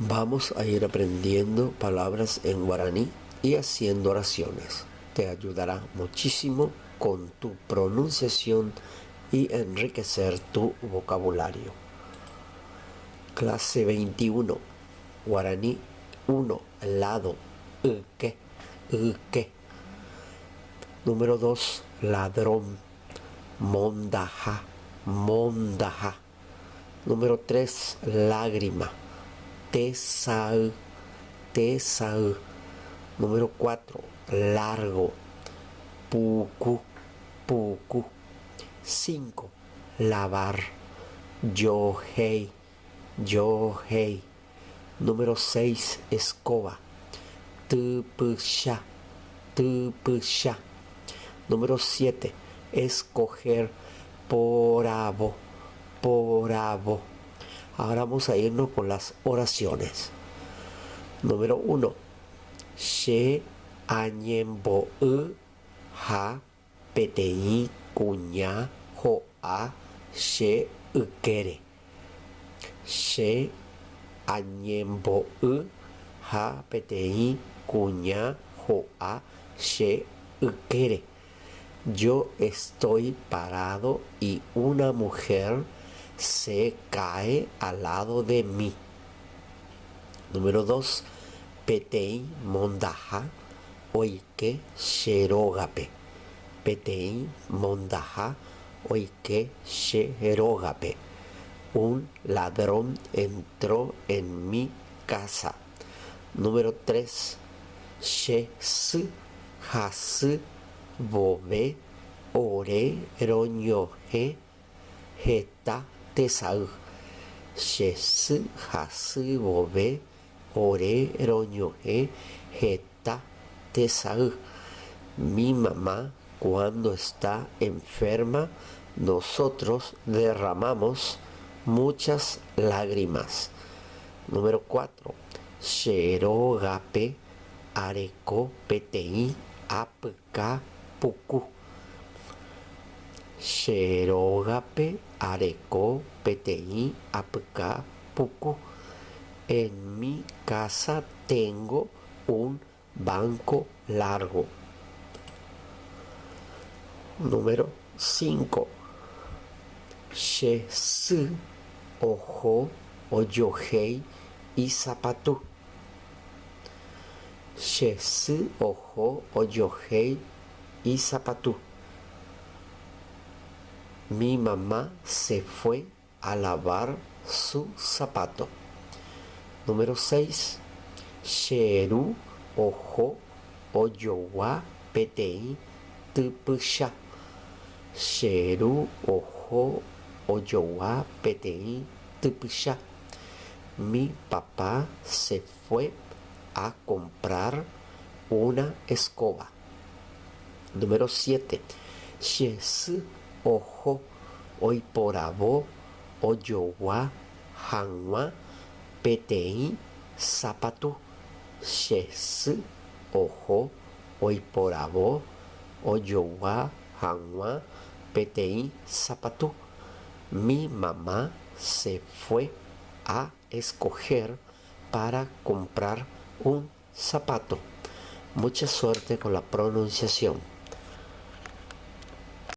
Vamos a ir aprendiendo palabras en guaraní y haciendo oraciones. Te ayudará muchísimo con tu pronunciación y enriquecer tu vocabulario. Clase 21. Guaraní 1. Lado. Uke. Uke. Número 2. Ladrón. Mondaja. Mondaja. Número 3. Lágrima. Tesau. Tesau. Número 4. Largo. Puku. Puku. 5. Lavar. Yohei. Yohei. Número 6. Escoba. Tupusha. Tupusha. Número 7. Escoger. Porabo. Porabo. Ahora vamos a irnos con las oraciones. Número 1. She añembo ha pti cuña ho a she ukere. She añembo ha pti cuña ho a she ukere. Yo estoy parado y una mujer se cae al lado de mí. Número 2. Petei mondaja oike sherogape. Petei mondaja oike sherogape. Un ladrón entró en mi casa. Número 3. Shesu hasu bobe ore roñoje heta tesau. Shesu hasu bobe ore roñoje heta tesau. Mi mamá, cuando está enferma, nosotros derramamos muchas lágrimas. Número 4. Sherogape areko petei apka puku. Sherogape areko petei apka puku. En mi casa tengo un banco largo. Número 5. Shesu ojo oyohei y zapatu. Shesu ojo oyohei y zapatu. Mi mamá se fue a lavar su zapato. Número 6. Sheru ojo oyowa petei tupusha. Sheru ojo oyowa petei tupusha. Mi papá se fue a comprar una escoba. Número 7. Shesu ojo oiporabo oyowa hanwa petei zapatu. Shesu ojo oiporabo oyowa hanwa petei zapatu. Mi mamá se fue a escoger para comprar un zapato. Mucha suerte con la pronunciación.